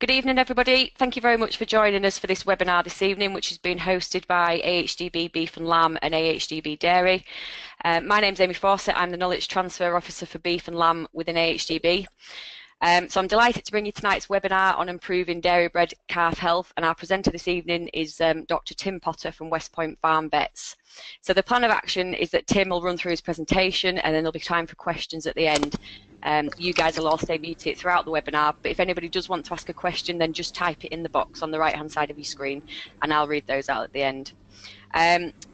Good evening, everybody. Thank you very much for joining us for this webinar this evening, which has been hosted by AHDB Beef and Lamb and AHDB Dairy. My name's Amy Fawcett. I'm the Knowledge Transfer Officer for Beef and Lamb within AHDB. So I'm delighted to bring you tonight's webinar on improving dairy-bred calf health, and our presenter this evening is Dr. Tim Potter from Westpoint Farm Vets. So the plan of action is that Tim will run through his presentation, and then there'll be time for questions at the end. You guys will all stay muted throughout the webinar, but if anybody does want to ask a question, then just type it in the box on the right-hand side of your screen, and I'll read those out at the end.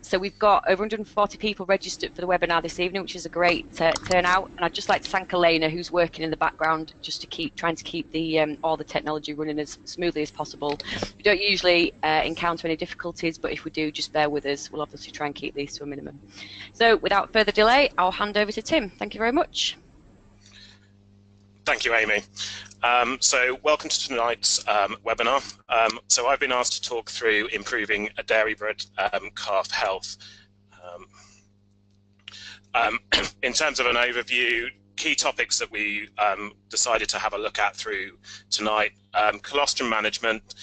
So we've got over 140 people registered for the webinar this evening, which is a great turnout, and I'd just like to thank Elena, who's working in the background just to trying to keep the all the technology running as smoothly as possible. We don't usually encounter any difficulties, but if we do, just bear with us. We'll obviously try and keep these to a minimum. So without further delay, I'll hand over to Tim. Thank you very much. Thank you, Amy. So welcome to tonight's webinar. So I've been asked to talk through improving a dairy-bred calf health. In terms of an overview, key topics that we decided to have a look at through tonight: colostrum management,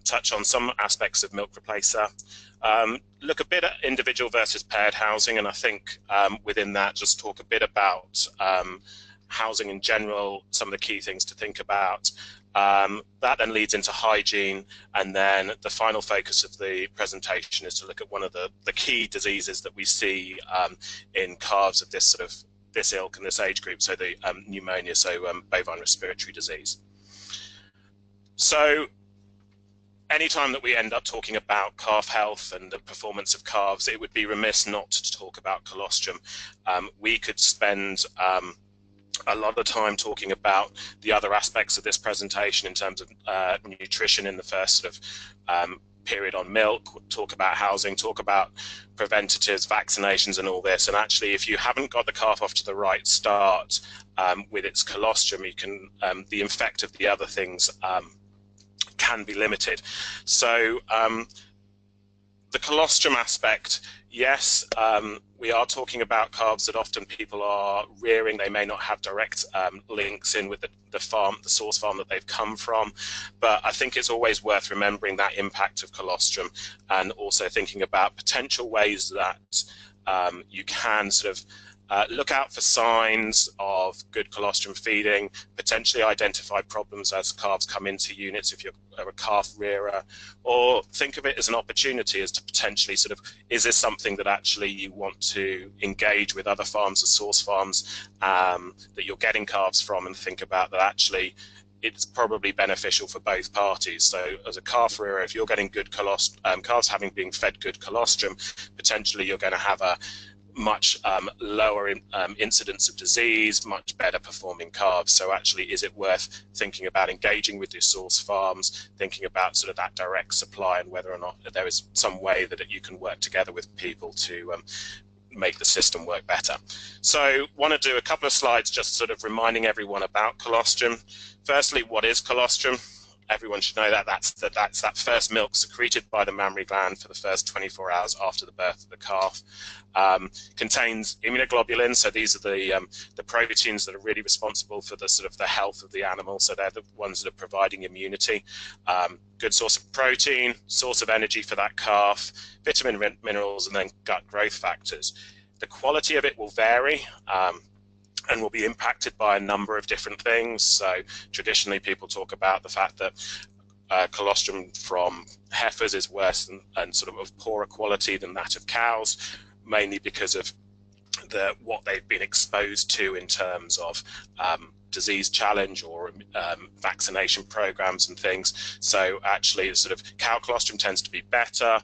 touch on some aspects of milk replacer, look a bit at individual versus paired housing, and I think within that just talk a bit about housing in general, some of the key things to think about. That then leads into hygiene, and then the final focus of the presentation is to look at one of the key diseases that we see in calves of this ilk and this age group, so the pneumonia, so bovine respiratory disease. So anytime that we end up talking about calf health and the performance of calves, it would be remiss not to talk about colostrum. We could spend a lot of time talking about the other aspects of this presentation in terms of nutrition in the first period on milk, talk about housing, talk about preventatives, vaccinations and all this. And actually, if you haven't got the calf off to the right start with its colostrum, you can the effect of the other things can be limited. So the colostrum aspect, yes, we are talking about calves that often people are rearing. They may not have direct links in with the source farm that they've come from, but I think it's always worth remembering that impact of colostrum, and also thinking about potential ways that you can look out for signs of good colostrum feeding, potentially identify problems as calves come into units if you're a calf rearer, or think of it as an opportunity as to potentially is this something that actually you want to engage with other farms or source farms that you're getting calves from, and think about that actually it's probably beneficial for both parties. So as a calf rearer, if you're getting good colostrum, calves having been fed good colostrum, potentially you're going to have a much lower incidence of disease, much better performing calves. So actually, is it worth thinking about engaging with your source farms, thinking about that direct supply, and whether or not there is some way that you can work together with people to make the system work better. So want to do a couple of slides just reminding everyone about colostrum. Firstly, what is colostrum? Everyone should know that that's that first milk secreted by the mammary gland for the first 24 hours after the birth of the calf. Contains immunoglobulins, so these are the proteins that are really responsible for the health of the animal. So they're the ones that are providing immunity. Good source of protein, source of energy for that calf, vitamin, minerals, and then gut growth factors. The quality of it will vary. And will be impacted by a number of different things. So traditionally people talk about the fact that colostrum from heifers is worse and of poorer quality than that of cows, mainly because of what they've been exposed to in terms of disease challenge or vaccination programs and things. So actually cow colostrum tends to be better.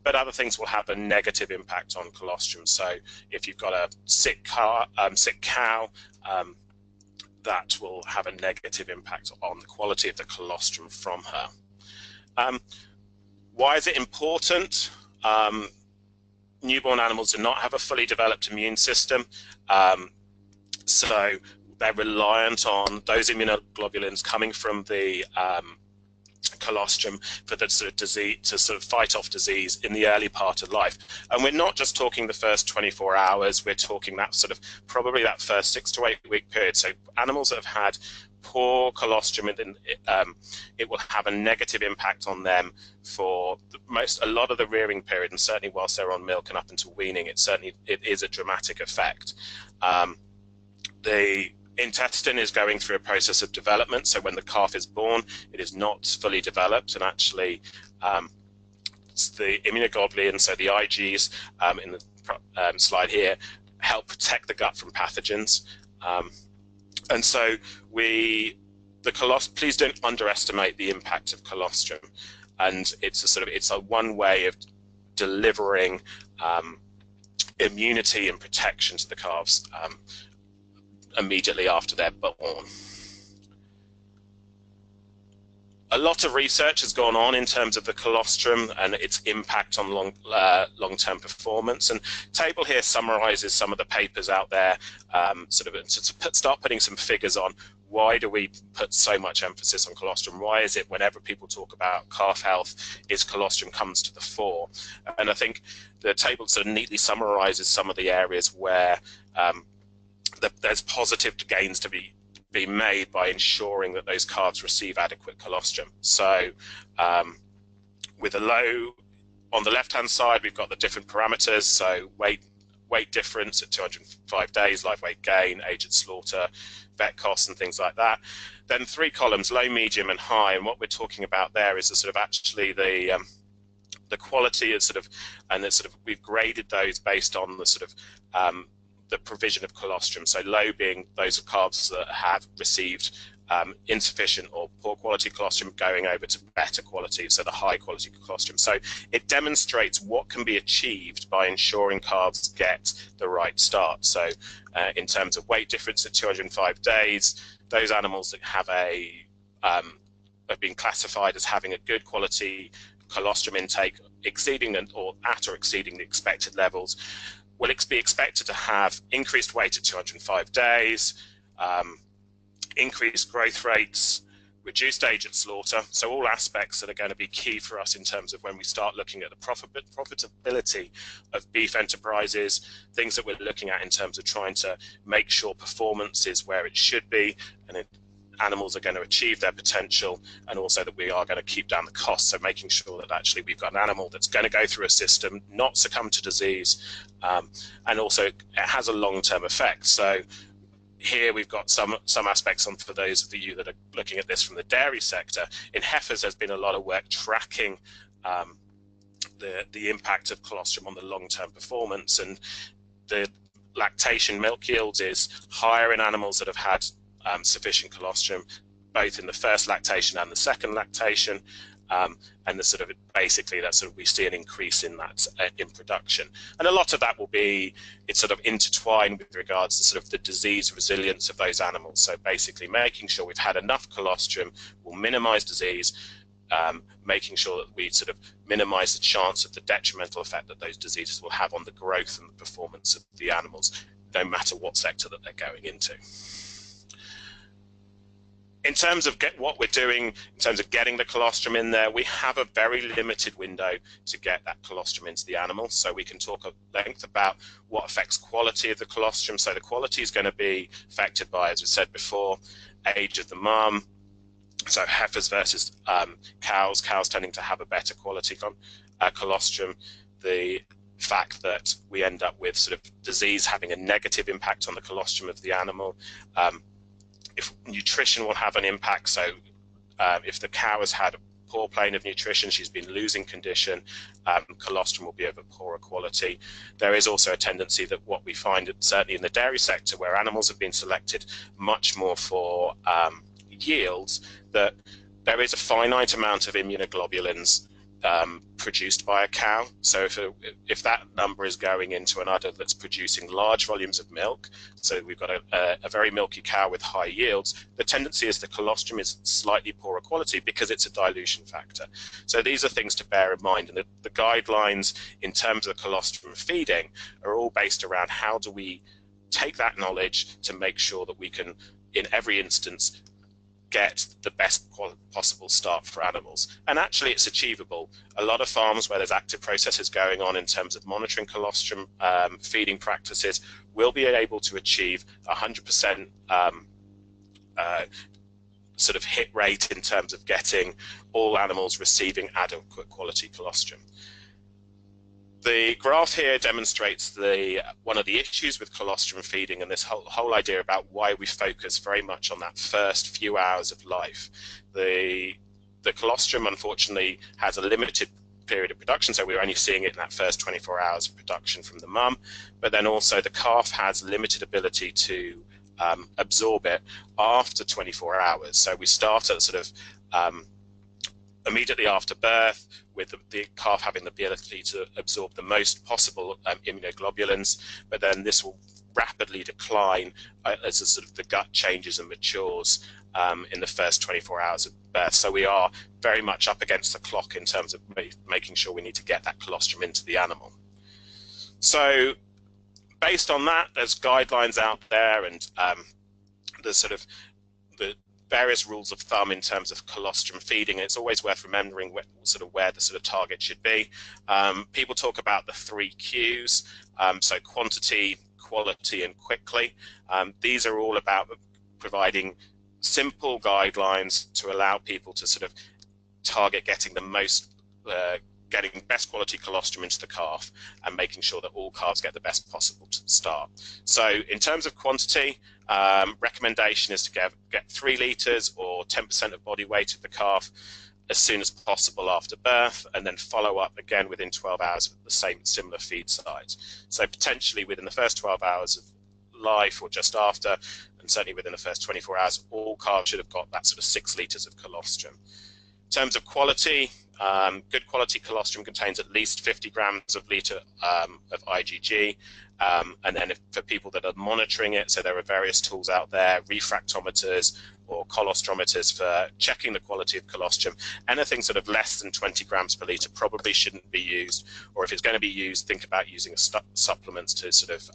But other things will have a negative impact on colostrum. So if you've got a sick cow, that will have a negative impact on the quality of the colostrum from her. Why is it important? Newborn animals do not have a fully developed immune system, so they're reliant on those immunoglobulins coming from the colostrum for the sort of disease, to sort of fight off disease in the early part of life. And we're not just talking the first 24 hours, we're talking that sort of probably that first 6 to 8 week period. So animals that have had poor colostrum, it will have a negative impact on them for a lot of the rearing period, and certainly whilst they're on milk and up until weaning, it is a dramatic effect. The intestine is going through a process of development, so when the calf is born, it is not fully developed, and actually the immunoglobulins, so the IGs in the slide here, help protect the gut from pathogens. And so please don't underestimate the impact of colostrum, and it's a one way of delivering immunity and protection to the calves immediately after they're born. A lot of research has gone on in terms of the colostrum and its impact on long-term performance. And table here summarizes some of the papers out there, start putting some figures on why do we put so much emphasis on colostrum? Why is it whenever people talk about calf health, colostrum comes to the fore? And I think the table sort of neatly summarizes some of the areas where there's positive gains to be made by ensuring that those calves receive adequate colostrum. So with a low, on the left-hand side, we've got the different parameters, so weight difference at 205 days, live weight gain, age at slaughter, vet costs and things like that. Then 3 columns, low, medium and high, and what we're talking about there is actually the quality is we've graded those based on the the provision of colostrum. So low being those calves that have received insufficient or poor quality colostrum, going over to better quality, so the high quality colostrum. So it demonstrates what can be achieved by ensuring calves get the right start. So in terms of weight difference at 205 days, those animals that have have been classified as having a good quality colostrum intake exceeding or exceeding the expected levels will be expected to have increased weight at 205 days, increased growth rates, reduced age at slaughter. So all aspects that are going to be key for us in terms of when we start looking at the profitability of beef enterprises, things that we're looking at in terms of trying to make sure performance is where it should be, and animals are going to achieve their potential, and also that we are going to keep down the costs. So making sure that actually we've got an animal that's going to go through a system, not succumb to disease, and also it has a long-term effect. So here we've got some aspects on for those of you that are looking at this from the dairy sector. In heifers, there's been a lot of work tracking the impact of colostrum on the long-term performance, and the lactation milk yields is higher in animals that have had sufficient colostrum, both in the first lactation and the second lactation, and basically we see an increase in that in production. And a lot of that will be intertwined with regards to the disease resilience of those animals. So basically making sure we've had enough colostrum will minimize disease, making sure that we minimize the chance of the detrimental effect that those diseases will have on the growth and the performance of the animals, no matter what sector that they're going into. In terms of what we're doing, in terms of getting the colostrum in there, we have a very limited window to get that colostrum into the animal. So we can talk at length about what affects quality of the colostrum. So the quality is going to be affected by, as we said before, age of the mum. So heifers versus cows tending to have a better quality colostrum. The fact that we end up with disease having a negative impact on the colostrum of the animal. If nutrition will have an impact, so if the cow has had a poor plane of nutrition, she's been losing condition, colostrum will be of a poorer quality. There is also a tendency that what we find, certainly in the dairy sector, where animals have been selected much more for yields, that there is a finite amount of immunoglobulins produced by a cow. So if that number is going into an udder that's producing large volumes of milk, so we've got a very milky cow with high yields, the tendency is the colostrum is slightly poorer quality because it's a dilution factor. So these are things to bear in mind, and the guidelines in terms of colostrum feeding are all based around how do we take that knowledge to make sure that we can, in every instance, get the best possible start for animals. And actually it's achievable. A lot of farms where there's active processes going on in terms of monitoring colostrum feeding practices will be able to achieve 100% sort of hit rate in terms of getting all animals receiving adequate quality colostrum. The graph here demonstrates one of the issues with colostrum feeding and this whole idea about why we focus very much on that first few hours of life. The colostrum, unfortunately, has a limited period of production, so we're only seeing it in that first 24 hours of production from the mum, but then also the calf has limited ability to absorb it after 24 hours. So we start at sort of immediately after birth, with the calf having the ability to absorb the most possible immunoglobulins, but then this will rapidly decline as the sort of the gut changes and matures in the first 24 hours of birth. So we are very much up against the clock in terms of making sure we need to get that colostrum into the animal. So based on that, there's guidelines out there, and there's sort of the various rules of thumb in terms of colostrum feeding. It's always worth remembering where the sort of target should be. People talk about the 3 Qs, so quantity, quality, and quickly. These are all about providing simple guidelines to allow people to sort of target getting the most getting best quality colostrum into the calf and making sure that all calves get the best possible start. So in terms of quantity, recommendation is to get 3 litres or 10% of body weight of the calf as soon as possible after birth, and then follow up again within 12 hours with the similar feed size. So potentially within the first 12 hours of life or just after, and certainly within the first 24 hours, all calves should have got that sort of 6 litres of colostrum. In terms of quality, good quality colostrum contains at least 50 grams of litre of IgG, and then for people that are monitoring it, so there are various tools out there, refractometers or colostrometers for checking the quality of colostrum. Anything sort of less than 20 grams per litre probably shouldn't be used, or if it's going to be used, think about using supplements to sort of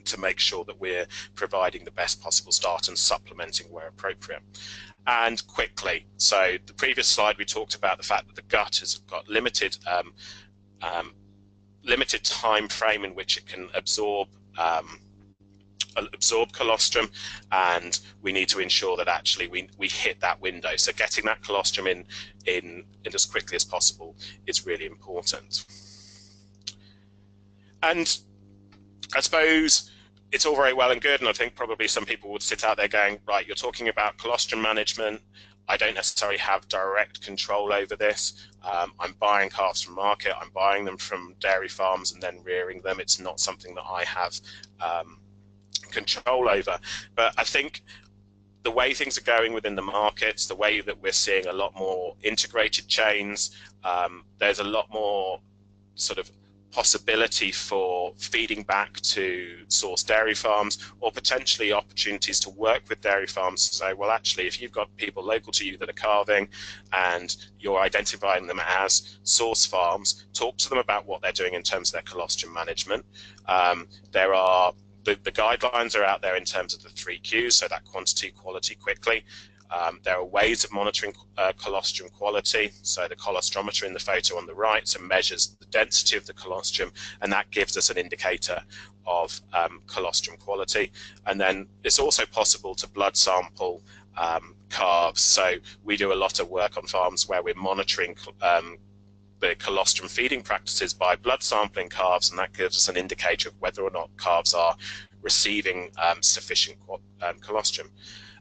to make sure that we're providing the best possible start and supplementing where appropriate. And quickly, so the previous slide we talked about the fact that the gut has got limited limited time frame in which it can absorb colostrum, and we need to ensure that actually we hit that window. So getting that colostrum in as quickly as possible is really important. And I suppose it's all very well and good, and I think probably some people would sit out there going, right, you're talking about colostrum management. I don't necessarily have direct control over this. I'm buying calves from market, I'm buying them from dairy farms and then rearing them. It's not something that I have control over. But I think the way things are going within the markets, the way that we're seeing a lot more integrated chains, there's a lot more sort of possibility for feeding back to source dairy farms, or potentially opportunities to work with dairy farms to say, well, actually, if you've got people local to you that are calving and you're identifying them as source farms, talk to them about what they're doing in terms of their colostrum management. There are the guidelines are out there in terms of the 3 Qs, so that quantity, quality, quickly. There are ways of monitoring colostrum quality. So the colostrometer in the photo on the right so measures the density of the colostrum, and that gives us an indicator of colostrum quality. And then it's also possible to blood sample calves. So we do a lot of work on farms where we're monitoring the colostrum feeding practices by blood sampling calves, and that gives us an indicator of whether or not calves are receiving sufficient colostrum.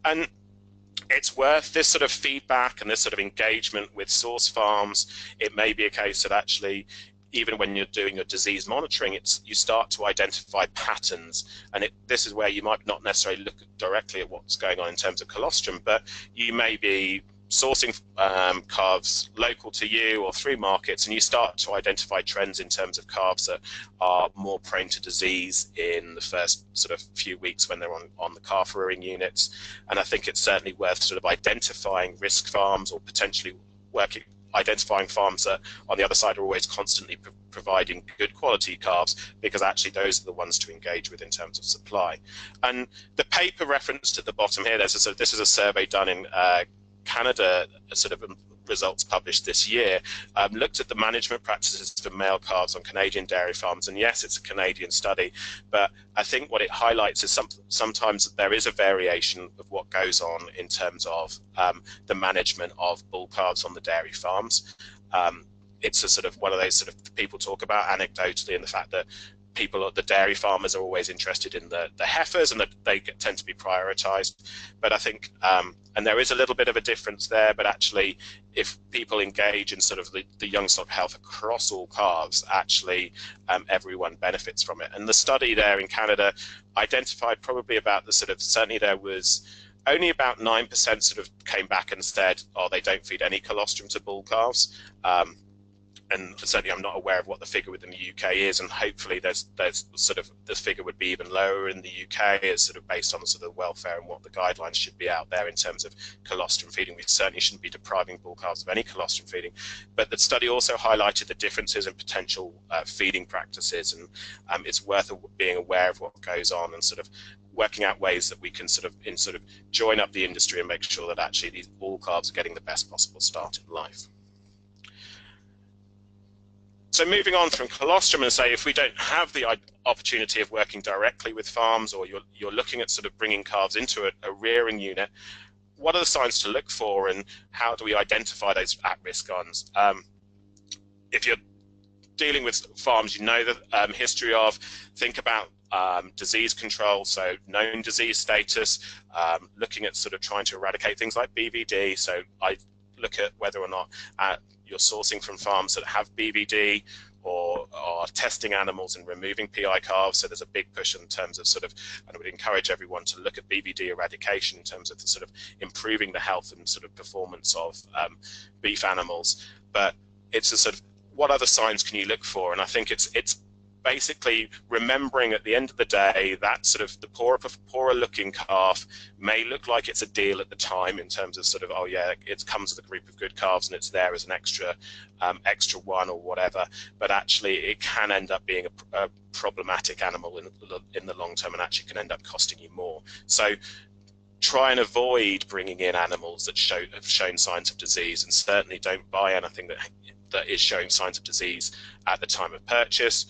And it's worth this sort of feedback and this sort of engagement with source farms. It may be a case that actually, even when you're doing your disease monitoring, you start to identify patterns, and this is where you might not necessarily look directly at what's going on in terms of colostrum, but you may be sourcing calves local to you or through markets, and you start to identify trends in terms of calves that are more prone to disease in the first sort of few weeks when they're on the calf rearing units. And I think it's certainly worth sort of identifying risk farms or potentially working identifying farms that on the other side are always constantly providing good quality calves, because actually those are the ones to engage with in terms of supply. And the paper referenced at the bottom here, this is a survey done in Canada, sort of results published this year, looked at the management practices for male calves on Canadian dairy farms. And yes, it's a Canadian study, but I think what it highlights is sometimes there is a variation of what goes on in terms of the management of bull calves on the dairy farms. It's a sort of one of those sort of people talk about anecdotally, and the fact that the dairy farmers are always interested in the heifers, and that they tend to be prioritized. But I think, and there is a little bit of a difference there, but actually if people engage in sort of the young stock health across all calves, actually everyone benefits from it. And the study there in Canada identified probably about the sort of, certainly there was only about 9% sort of came back and said, oh, they don't feed any colostrum to bull calves. And certainly I'm not aware of what the figure within the UK is, and hopefully there's sort of, this figure would be even lower in the UK. It's sort of based on the sort of welfare and what the guidelines should be out there in terms of colostrum feeding. We certainly shouldn't be depriving bull calves of any colostrum feeding. But the study also highlighted the differences in potential feeding practices, and it's worth being aware of what goes on and sort of working out ways that we can sort of join up the industry and make sure that actually these bull calves are getting the best possible start in life. So moving on from colostrum, and say if we don't have the opportunity of working directly with farms, or you're looking at sort of bringing calves into a rearing unit, what are the signs to look for, and how do we identify those at-risk ones? If you're dealing with farms, you know the history of, think about disease control, so known disease status, looking at sort of trying to eradicate things like BVD. So I look at whether or not you're sourcing from farms that have BVD, or are testing animals and removing PI calves. So there's a big push in terms of sort of, and I would encourage everyone to look at BVD eradication in terms of the sort of improving the health and sort of performance of beef animals. But it's a sort of, what other signs can you look for? And I think it's basically remembering at the end of the day that sort of the poorer looking calf may look like it's a deal at the time in terms of sort of, oh yeah, it comes with a group of good calves and it's there as an extra one or whatever, but actually it can end up being a problematic animal in the long term, and actually can end up costing you more. So try and avoid bringing in animals that have shown signs of disease, and certainly don't buy anything that is showing signs of disease at the time of purchase.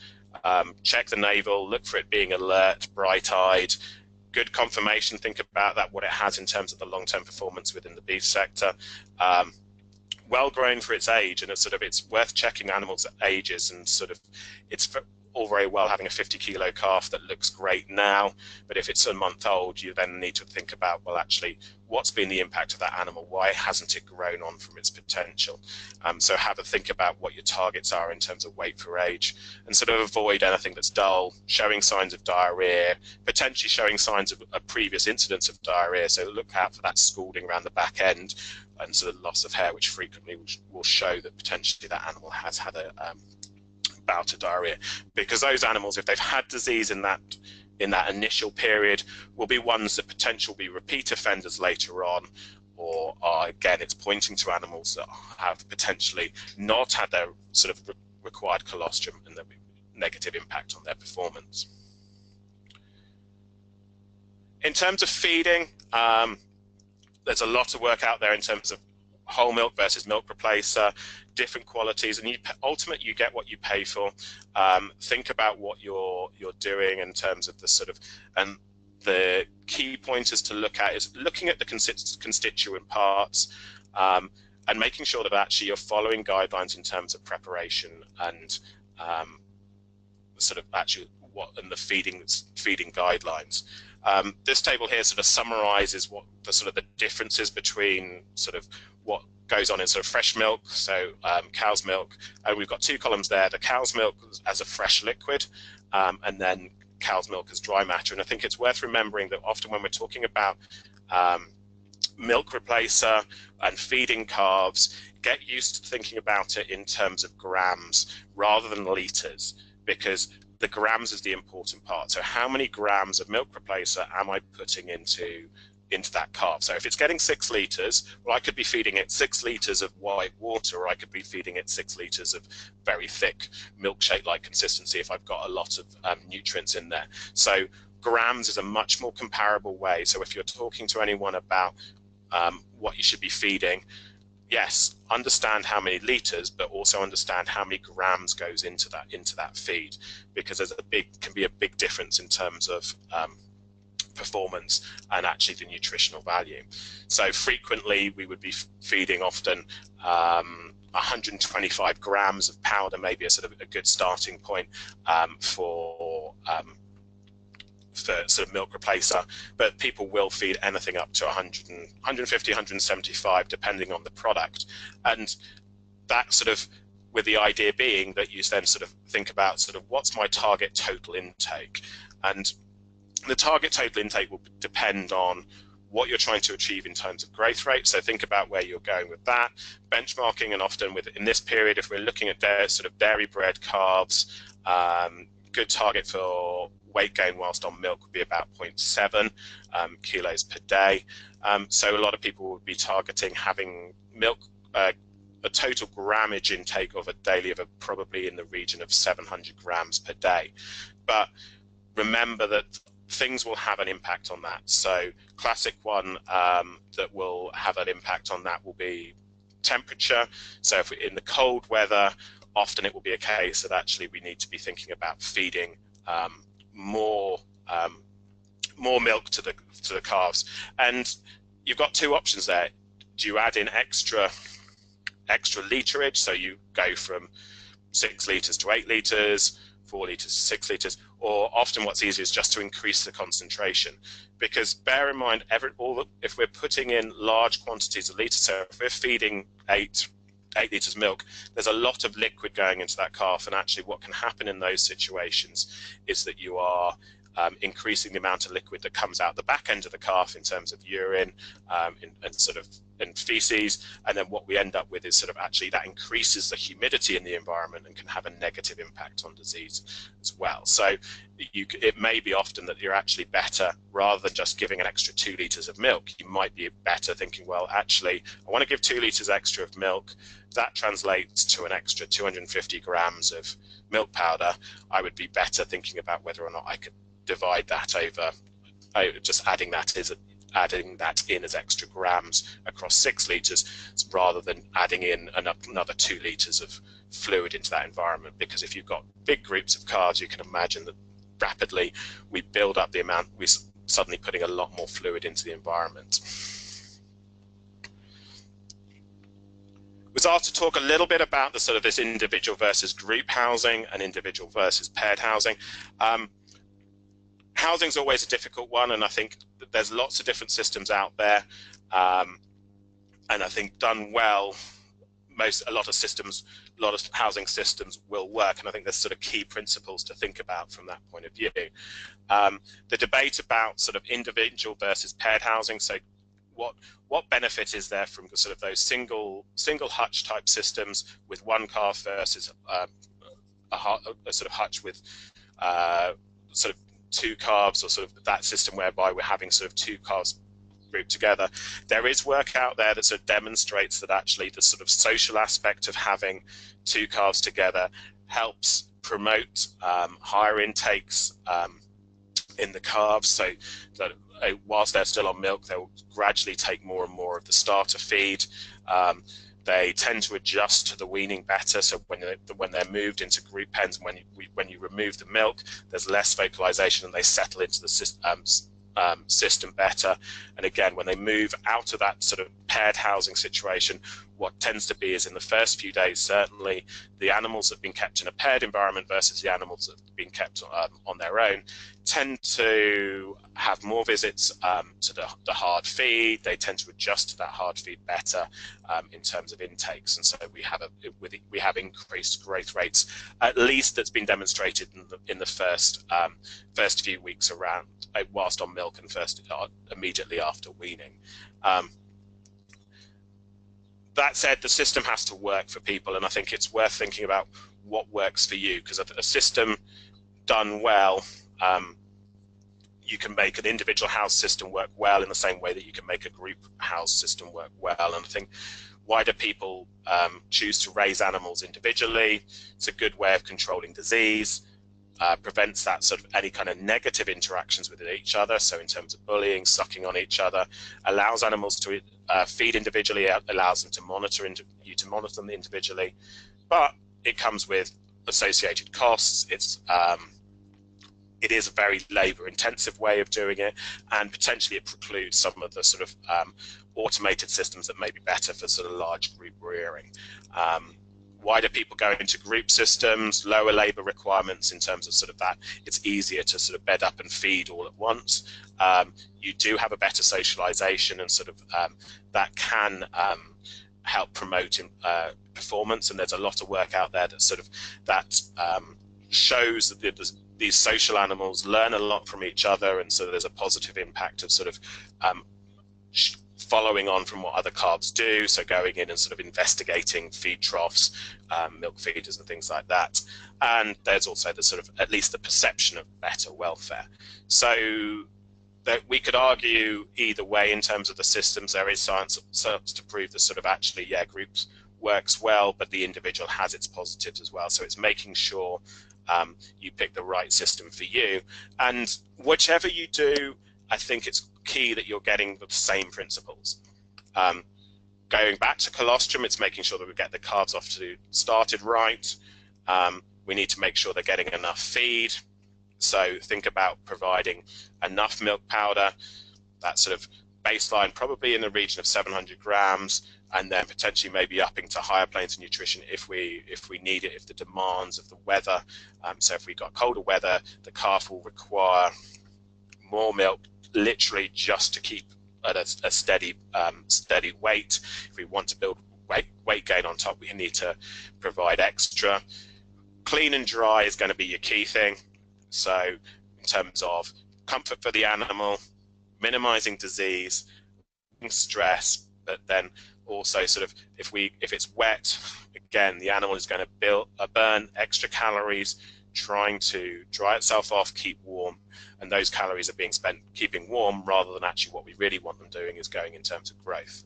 Check the navel, look for it being alert, bright-eyed, good confirmation, think about that, what it has in terms of the long-term performance within the beef sector. Well grown for its age, and it's worth checking animals at ages, and sort of it's all very well having a 50-kilo calf that looks great now, but if it's a month old, you then need to think about, well, actually, what's been the impact of that animal? Why hasn't it grown on from its potential? So have a think about what your targets are in terms of weight for age, and sort of avoid anything that's dull, showing signs of diarrhea, potentially showing signs of a previous incidence of diarrhea. So look out for that scalding around the back end and sort of loss of hair, which frequently will show that potentially that animal has had a bout of diarrhea. Because those animals, if they've had disease in that initial period, will be ones that potentially will be repeat offenders later on, or are, again, it's pointing to animals that have potentially not had their sort of required colostrum, and there'll be negative impact on their performance. In terms of feeding, there's a lot of work out there in terms of whole milk versus milk replacer, different qualities, and ultimately you get what you pay for. Think about what you're doing in terms of the sort of, and the key pointers to look at is looking at the constituent parts, and making sure that actually you're following guidelines in terms of preparation and sort of actually and the feeding guidelines. This table here sort of summarizes what the sort of the differences between sort of what goes on in sort of fresh milk, so cow's milk, and we've got two columns there, the cow's milk as a fresh liquid, and then cow's milk as dry matter. And I think it's worth remembering that often when we're talking about milk replacer and feeding calves, get used to thinking about it in terms of grams rather than litres, because the grams is the important part. So how many grams of milk replacer am I putting into into that calf. So if it's getting 6 litres, well, I could be feeding it 6 litres of white water, or I could be feeding it 6 litres of very thick milkshake-like consistency if I've got a lot of nutrients in there. So grams is a much more comparable way. So if you're talking to anyone about what you should be feeding, yes, understand how many litres, but also understand how many grams goes into that feed, because there's can be a big difference in terms of performance and actually the nutritional value. So frequently we would be feeding often 125 grams of powder, maybe a sort of a good starting point for sort of milk replacer, but people will feed anything up to 100 and 150, 175 depending on the product. And that sort of, with the idea being that you then sort of think about sort of what's my target total intake, and the target total intake will depend on what you're trying to achieve in terms of growth rate. So think about where you're going with that benchmarking, and often in this period, if we're looking at sort of dairy-bred calves, good target for weight gain whilst on milk would be about 0.7 kilos per day. So a lot of people would be targeting having milk, a total grammage intake of a daily of probably in the region of 700 grams per day. But remember that things will have an impact on that. So classic one that will have an impact on that will be temperature. So if we're in the cold weather, often it will be a case that actually we need to be thinking about feeding more milk to the calves. And you've got 2 options there. Do you add in extra literage, so you go from 6 litres to 8 litres, 4 litres to 6 litres, or often what's easier is just to increase the concentration? Because bear in mind, if we're putting in large quantities of litres, so if we're feeding 8 litres milk, there's a lot of liquid going into that calf, and actually what can happen in those situations is that you are increasing the amount of liquid that comes out the back end of the calf in terms of urine and feces, and then what we end up with is sort of actually that increases the humidity in the environment and can have a negative impact on disease as well. So it may be often that you're actually better, rather than just giving an extra 2 litres of milk, you might be better thinking, well, actually I want to give 2 litres extra of milk. That translates to an extra 250 grams of milk powder. I would be better thinking about whether or not I could divide that over, just adding that in as extra grams across 6 litres, rather than adding in another 2 litres of fluid into that environment. Because if you've got big groups of calves, you can imagine that rapidly we build up the amount, we're suddenly putting a lot more fluid into the environment. Was asked to talk a little bit about the sort of this individual versus group housing and individual versus paired housing. Housing is always a difficult one, and I think that there's lots of different systems out there, and I think done well, a lot of housing systems will work, and I think there's sort of key principles to think about from that point of view. The debate about sort of individual versus paired housing, so what benefit is there from sort of those single hutch type systems with one calf versus a sort of hutch with sort of 2 calves, or sort of that system whereby we're having sort of 2 calves grouped together? There is work out there that sort of demonstrates that actually the sort of social aspect of having 2 calves together helps promote higher intakes in the calves, so that whilst they're still on milk, they'll gradually take more and more of the starter feed. They tend to adjust to the weaning better, so when they're moved into group pens, when you remove the milk, there's less vocalization and they settle into the system better. And again, when they move out of that sort of paired housing situation, what tends to be is in the first few days, certainly, the animals that have been kept in a paired environment versus the animals that have been kept on their own tend to have more visits to the hard feed. They tend to adjust to that hard feed better in terms of intakes, and so we have increased growth rates, at least that's been demonstrated in the first few weeks around whilst on milk and immediately after weaning. That said, the system has to work for people, and I think it's worth thinking about what works for you, because a system done well you can make an individual house system work well in the same way that you can make a group house system work well. And I think, why do people choose to raise animals individually? It's a good way of controlling disease, prevents that sort of any kind of negative interactions with each other. So in terms of bullying, sucking on each other, allows animals to feed individually, allows them to monitor them individually, but it comes with associated costs. It is a very labor-intensive way of doing it, and potentially it precludes some of the sort of automated systems that may be better for sort of large group rearing. Why do people go into group systems? Lower labor requirements in terms of sort of that. It's easier to sort of bed up and feed all at once. You do have a better socialization, and sort of that can help promote performance. And there's a lot of work out there that sort of shows that these social animals learn a lot from each other, and so there's a positive impact of sort of following on from what other calves do, so going in and sort of investigating feed troughs, milk feeders and things like that. And there's also the sort of, at least the perception of better welfare. So that we could argue either way in terms of the systems. There is science to prove that sort of actually, yeah, groups works well, but the individual has its positives as well. So it's making sure you pick the right system for you. And whichever you do, I think it's key that you're getting the same principles. Going back to colostrum, it's making sure that we get the calves started right. We need to make sure they're getting enough feed. So think about providing enough milk powder, that sort of baseline, probably in the region of 700 grams, and then potentially maybe upping to higher planes of nutrition if we need it, if the demands of the weather. So if we've got colder weather, the calf will require more milk, literally just to keep at a steady weight. If we want to build weight gain on top, we need to provide extra. Clean and dry is going to be your key thing. So in terms of comfort for the animal, minimizing disease, stress, but then also sort of if it's wet, again, the animal is going to burn extra calories trying to dry itself off, keep warm, and those calories are being spent keeping warm rather than actually what we really want them doing is going in terms of growth.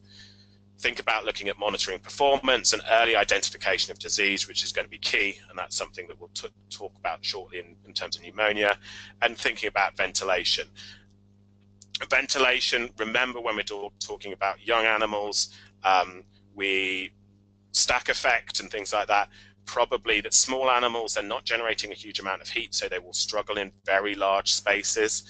Think about looking at monitoring performance and early identification of disease, which is going to be key, and that's something that we'll talk about shortly in terms of pneumonia, and thinking about ventilation. Ventilation, remember when we're talking about young animals, we stack effect and things like that. Probably that small animals, they're not generating a huge amount of heat, so they will struggle in very large spaces.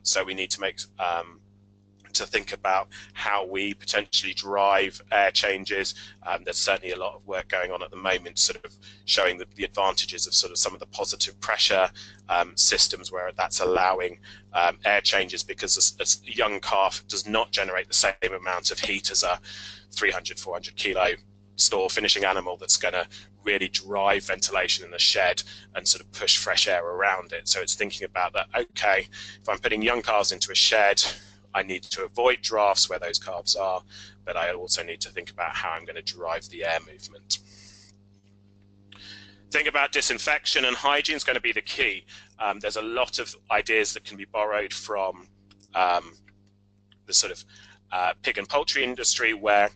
So we need to think about how we potentially drive air changes. There's certainly a lot of work going on at the moment sort of showing the advantages of sort of some of the positive pressure systems where that's allowing air changes, because a young calf does not generate the same amount of heat as a 300-400 kilo store finishing animal that's going to really drive ventilation in the shed and sort of push fresh air around it. So it's thinking about that, okay, if I'm putting young calves into a shed, I need to avoid drafts where those calves are, but I also need to think about how I'm going to drive the air movement. Think about disinfection, and hygiene is going to be the key. There's a lot of ideas that can be borrowed from the sort of pig and poultry industry, where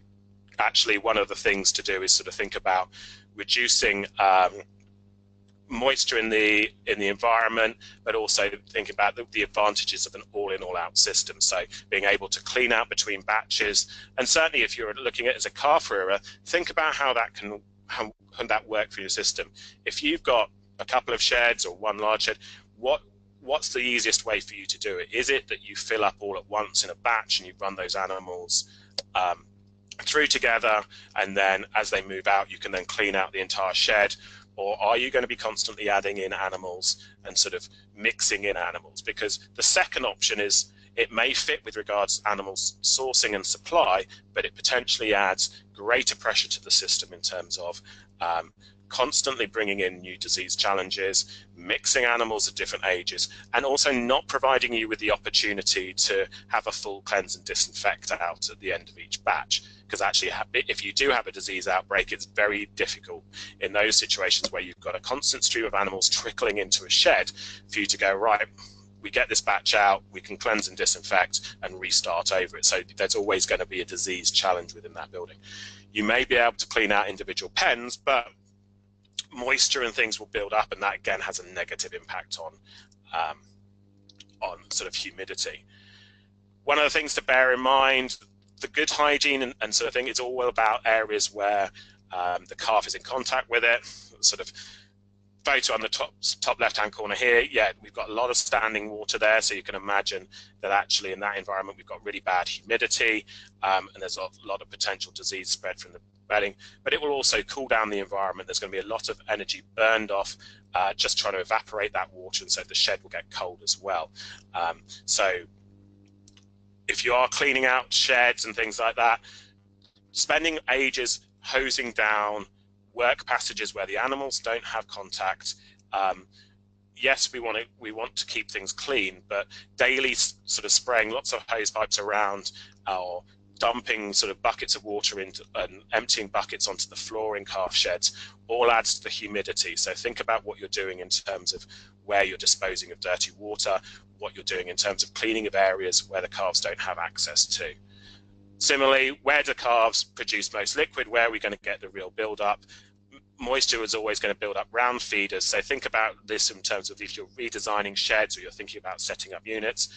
actually one of the things to do is sort of think about reducing moisture in the environment, but also think about the advantages of an all-in, all-out system. So being able to clean out between batches, and certainly if you're looking at it as a calf rearer, think about how can that work for your system. If you've got a couple of sheds or one large shed, what's the easiest way for you to do it? Is it that you fill up all at once in a batch and you run those animals through together, and then as they move out you can then clean out the entire shed? Or are you going to be constantly adding in animals and sort of mixing in animals? Because the second option is it may fit with regards to animals sourcing and supply, but it potentially adds greater pressure to the system in terms of constantly bringing in new disease challenges, mixing animals at different ages, and also not providing you with the opportunity to have a full cleanse and disinfect out at the end of each batch. Because actually, if you do have a disease outbreak, it's very difficult in those situations where you've got a constant stream of animals trickling into a shed for you to go, right, we get this batch out, we can cleanse and disinfect and restart over it. So there's always going to be a disease challenge within that building. You may be able to clean out individual pens, but moisture and things will build up, and that again has a negative impact on sort of humidity. One of the things to bear in mind, the good hygiene and sort of thing, it's all about areas where the calf is in contact with it. Sort of photo on the top left-hand corner here, yeah, we've got a lot of standing water there, so you can imagine that actually in that environment we've got really bad humidity, and there's a lot of potential disease spread from the bedding, but it will also cool down the environment. There's going to be a lot of energy burned off just trying to evaporate that water, and so the shed will get cold as well. So if you are cleaning out sheds and things like that, spending ages hosing down work passages where the animals don't have contact. Yes, we want to keep things clean, but daily sort of spraying lots of hose pipes around or dumping sort of buckets of water into and emptying buckets onto the floor in calf sheds all adds to the humidity. So think about what you're doing in terms of where you're disposing of dirty water, what you're doing in terms of cleaning of areas where the calves don't have access to. Similarly, where do calves produce most liquid? Where are we going to get the real build-up? Moisture is always going to build up round feeders. So think about this in terms of if you're redesigning sheds or you're thinking about setting up units.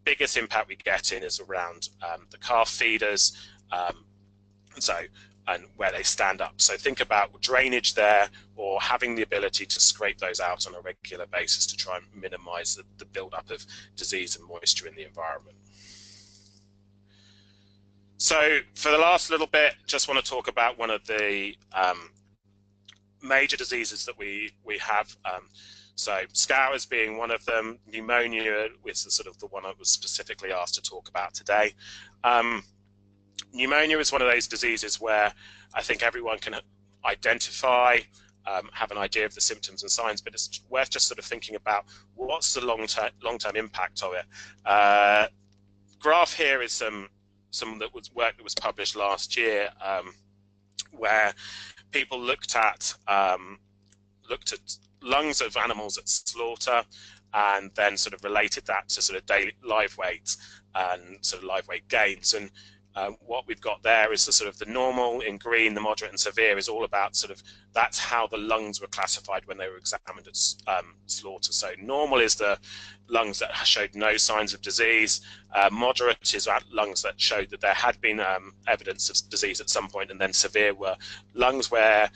Biggest impact we get in is around the calf feeders, and where they stand up. So think about drainage there, or having the ability to scrape those out on a regular basis to try and minimize the build-up of disease and moisture in the environment. So for the last little bit, just want to talk about one of the major diseases that we have. So scours being one of them, pneumonia is sort of the one I was specifically asked to talk about today. Pneumonia is one of those diseases where I think everyone can identify, have an idea of the symptoms and signs, but it's worth just sort of thinking about what's the long-term impact of it. Graph here is some work that was published last year, where people looked at lungs of animals at slaughter, and then sort of related that to sort of daily live weight and sort of live weight gains. And what we've got there is the sort of the normal in green, the moderate and severe is all about sort of, that's how the lungs were classified when they were examined at slaughter. So normal is the lungs that showed no signs of disease. Moderate is lungs that showed that there had been evidence of disease at some point, and then severe were lungs where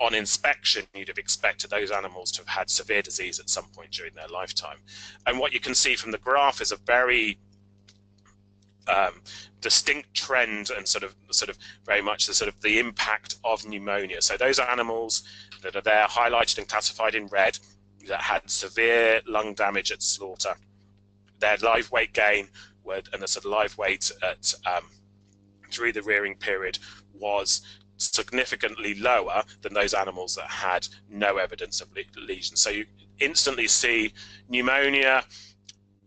on inspection you'd have expected those animals to have had severe disease at some point during their lifetime. And what you can see from the graph is a very distinct trend, and sort of very much the impact of pneumonia. So those animals that are there highlighted and classified in red that had severe lung damage at slaughter, their live weight gain and the sort of live weight at through the rearing period was significantly lower than those animals that had no evidence of lesions. So you instantly see pneumonia.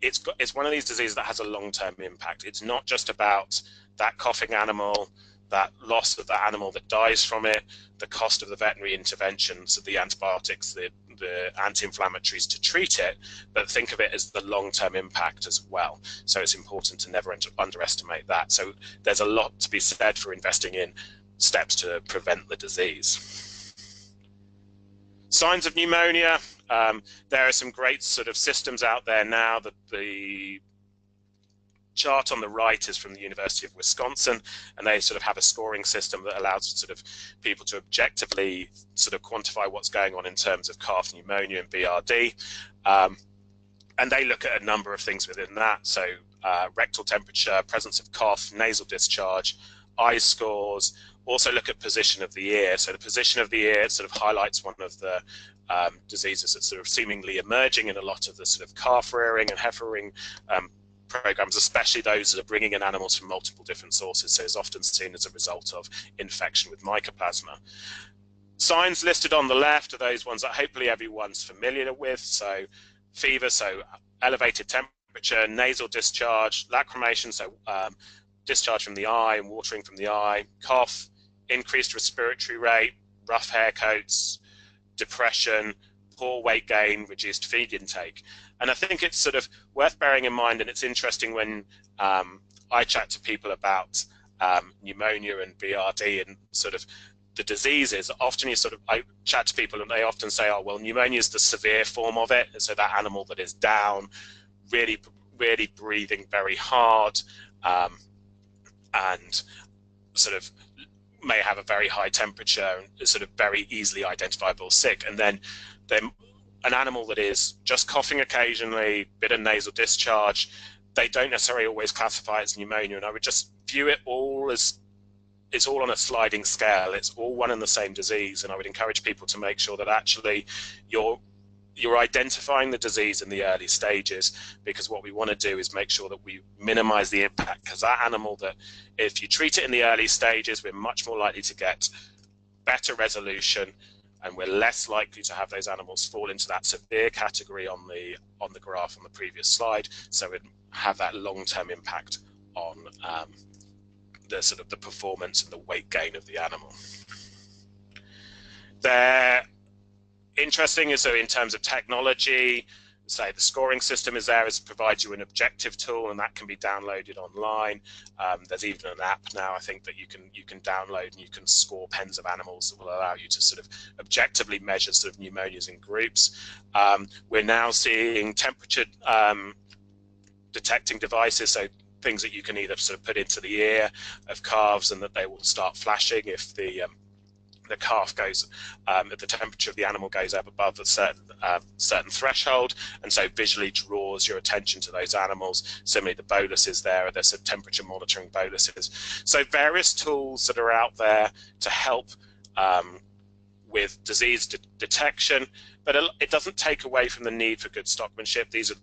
It's one of these diseases that has a long-term impact. It's not just about that coughing animal, that loss of the animal that dies from it, the cost of the veterinary interventions, the antibiotics, the anti-inflammatories to treat it, but think of it as the long-term impact as well. So it's important to never underestimate that. So there's a lot to be said for investing in steps to prevent the disease. Signs of pneumonia. There are some great sort of systems out there now. The chart on the right is from the University of Wisconsin, and they sort of have a scoring system that allows sort of people to objectively sort of quantify what's going on in terms of calf pneumonia and BRD. And they look at a number of things within that. So rectal temperature, presence of cough, nasal discharge, eye scores, also look at position of the ear. So the position of the ear sort of highlights one of the diseases that's sort of seemingly emerging in a lot of the sort of calf rearing and heifer rearing programs, especially those that are bringing in animals from multiple different sources. So it's often seen as a result of infection with mycoplasma. Signs listed on the left are those ones that hopefully everyone's familiar with. So fever, so elevated temperature, nasal discharge, lacrimation, so discharge from the eye and watering from the eye, cough, increased respiratory rate, rough hair coats, depression, poor weight gain, reduced feed intake. And I think it's sort of worth bearing in mind, and it's interesting when I chat to people about pneumonia and BRD and sort of the diseases. Often I chat to people and they often say, oh, well, pneumonia is the severe form of it. So that animal that is down, really breathing very hard, and sort of may have a very high temperature and is sort of very easily identifiable sick. And then an animal that is just coughing occasionally, bit of nasal discharge, they don't necessarily always classify as pneumonia. And I would just view it all as, it's all on a sliding scale. It's all one and the same disease. And I would encourage people to make sure that actually you're identifying the disease in the early stages, because what we want to do is make sure that we minimize the impact, because that animal, that if you treat it in the early stages, we're much more likely to get better resolution, and we're less likely to have those animals fall into that severe category on the graph on the previous slide. So it have that long-term impact on the sort of the performance and the weight gain of the animal. They're interesting, so in terms of technology, say the scoring system is there, it provides you an objective tool, and that can be downloaded online. There's even an app now, I think, that you can download, and you can score pens of animals that will allow you to sort of objectively measure sort of pneumonias in groups. We're now seeing temperature detecting devices, so things that you can either sort of put into the ear of calves, and that they will start flashing if the calf goes, if the temperature of the animal goes up above a certain threshold, and so visually draws your attention to those animals. Similarly, the boluses there's some temperature monitoring boluses. So various tools that are out there to help with disease detection, but it doesn't take away from the need for good stockmanship. These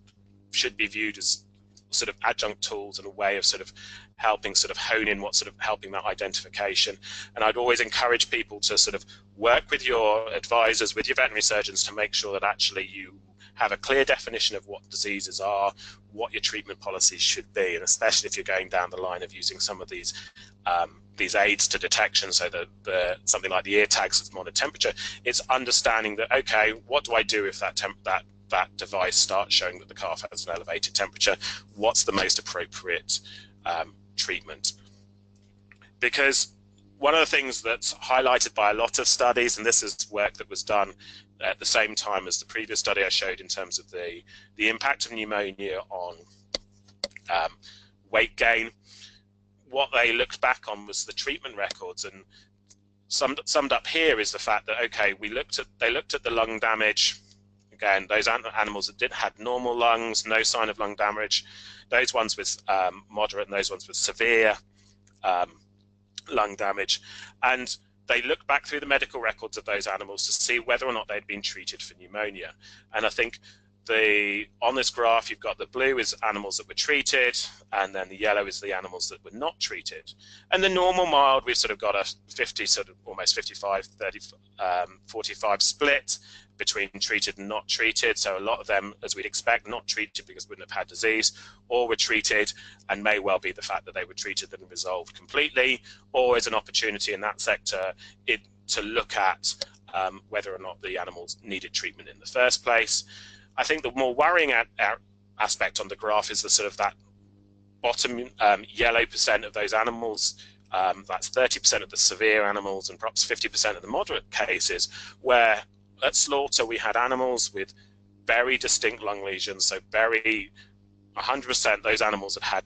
should be viewed as sort of adjunct tools and a way of sort of helping sort of hone in what's sort of helping that identification. And I'd always encourage people to sort of work with your advisors, with your veterinary surgeons, to make sure that actually you have a clear definition of what diseases are, what your treatment policies should be, and especially if you're going down the line of using some of these aids to detection, so that something like the ear tags that monitor temperature, it's understanding that, okay, what do I do if that device starts showing that the calf has an elevated temperature? What's the most appropriate treatment? Because one of the things that's highlighted by a lot of studies, and this is work that was done at the same time as the previous study I showed in terms of the impact of pneumonia on weight gain, what they looked back on was the treatment records. And summed up here is the fact that, okay, they looked at the lung damage. Again, those animals that had normal lungs, no sign of lung damage, those ones with moderate and those ones with severe lung damage. And they looked back through the medical records of those animals to see whether or not they'd been treated for pneumonia. And I think on this graph, you've got the blue is animals that were treated, and then the yellow is the animals that were not treated. And the normal mild, we've sort of got a 50, sort of almost 55, 30, 45 split between treated and not treated. So a lot of them, as we'd expect, not treated because we wouldn't have had disease, or were treated, and may well be the fact that they were treated and resolved completely, or is an opportunity in that sector to look at whether or not the animals needed treatment in the first place. I think the more worrying aspect on the graph is the sort of that bottom yellow percent of those animals. That's 30% of the severe animals and perhaps 50% of the moderate cases, where at slaughter we had animals with very distinct lung lesions, so 100% those animals had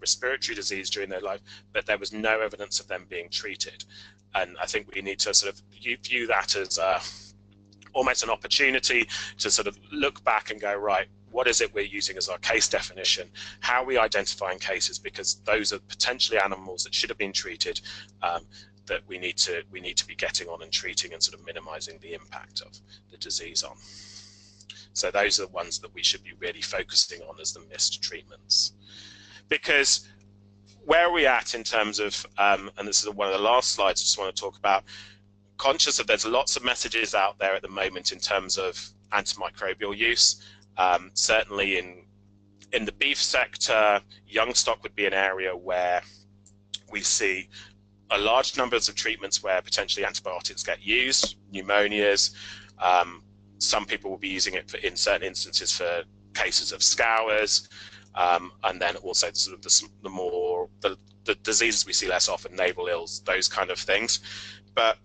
respiratory disease during their life, but there was no evidence of them being treated. And I think we need to sort of view that as almost an opportunity to sort of look back and go, right, what is it we're using as our case definition? How are we identifying cases? Because those are potentially animals that should have been treated, that we need to be getting on and treating and sort of minimizing the impact of the disease on. So those are the ones that we should be really focusing on as the missed treatments. Because where are we at in terms of, and this is one of the last slides I just want to talk about, conscious of there's lots of messages out there at the moment in terms of antimicrobial use. Certainly in the beef sector, young stock would be an area where we see a large numbers of treatments where potentially antibiotics get used, pneumonias, some people will be using it for, in certain instances, for cases of scours, and then also sort of the diseases we see less often, naval ills, those kind of things. But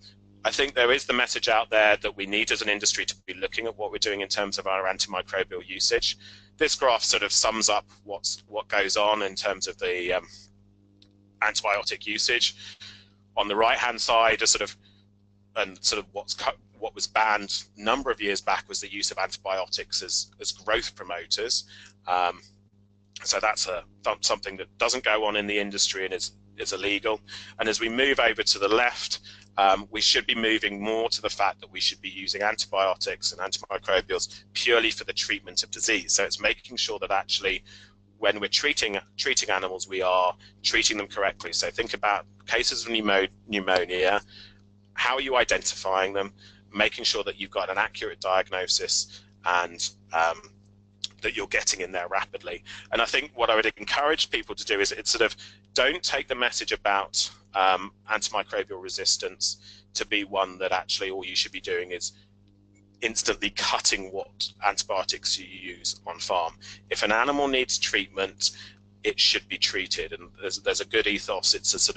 I think there is the message out there that we need as an industry to be looking at what we're doing in terms of our antimicrobial usage. This graph sort of sums up what goes on in terms of the antibiotic usage. On the right-hand side, what was banned a number of years back was the use of antibiotics as growth promoters. So that's something that doesn't go on in the industry and is illegal. And as we move over to the left, we should be moving more to the fact that we should be using antibiotics and antimicrobials purely for the treatment of disease. So it's making sure that actually when we're treating animals, we are treating them correctly. So think about cases of pneumonia. How are you identifying them? Making sure that you've got an accurate diagnosis and that you're getting in there rapidly. And I think what I would encourage people to do is don't take the message about antimicrobial resistance to be one that actually all you should be doing is instantly cutting what antibiotics you use on farm. If an animal needs treatment, it should be treated, and there's a good ethos. It's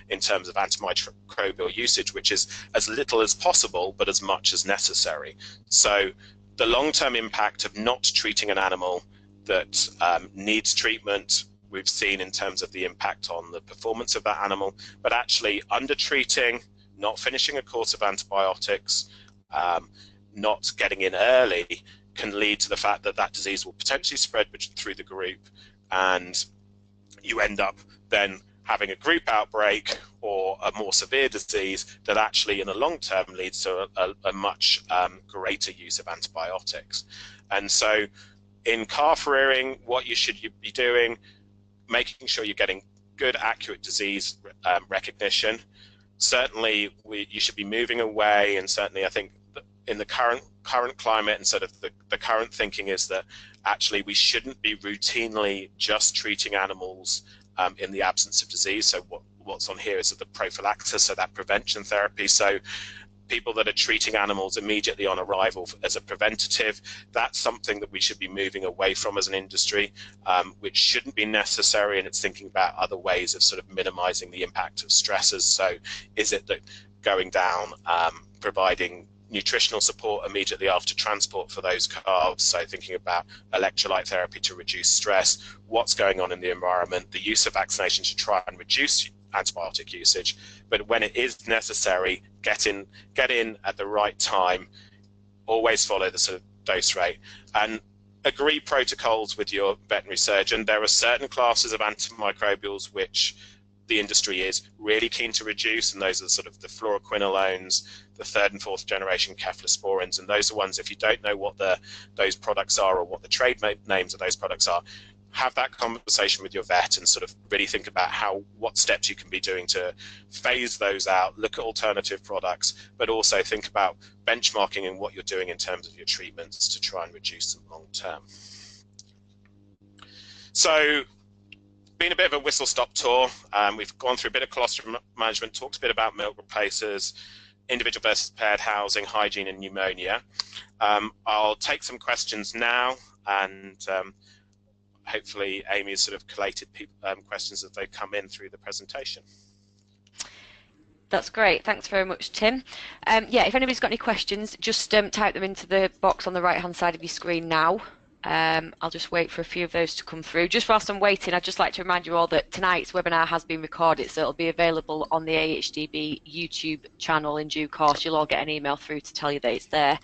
in terms of antimicrobial usage, which is as little as possible but as much as necessary. So the long-term impact of not treating an animal that needs treatment, we've seen in terms of the impact on the performance of that animal, but actually under-treating, not finishing a course of antibiotics, not getting in early can lead to the fact that that disease will potentially spread through the group, and you end up then having a group outbreak or a more severe disease that actually in the long term leads to a much greater use of antibiotics. And so in calf rearing, what you should be doing, making sure you're getting good, accurate disease recognition. Certainly you should be moving away, and certainly I think in the current climate and the current thinking is that actually we shouldn't be routinely just treating animals in the absence of disease. So what's on here is the prophylaxis, so that prevention therapy. So people that are treating animals immediately on arrival as a preventative, that's something that we should be moving away from as an industry, which shouldn't be necessary, and it's thinking about other ways of minimizing the impact of stressors. So is it that going down, providing nutritional support immediately after transport for those calves, so thinking about electrolyte therapy to reduce stress, what's going on in the environment, the use of vaccination to try and reduce antibiotic usage, but when it is necessary, get in at the right time, always follow the dose rate, and agree protocols with your veterinary surgeon. There are certain classes of antimicrobials which the industry is really keen to reduce, and those are the fluoroquinolones, the third and fourth generation cephalosporins, and those are ones, if you don't know what those products are or what the trade names of those products are, have that conversation with your vet and really think about what steps you can be doing to phase those out, look at alternative products, but also think about benchmarking and what you're doing in terms of your treatments to try and reduce them long term. So been a bit of a whistle-stop tour. We've gone through a bit of colostrum management, talked a bit about milk replacers, individual versus paired housing, hygiene, and pneumonia. I'll take some questions now, and hopefully Amy has collated questions as they come in through the presentation. That's great. Thanks very much, Tim. Yeah, if anybody's got any questions, just type them into the box on the right-hand side of your screen now. I'll just wait for a few of those to come through. Just whilst I'm waiting, I'd just like to remind you all that tonight's webinar has been recorded, so it'll be available on the AHDB YouTube channel in due course. You'll all get an email through to tell you that it's there.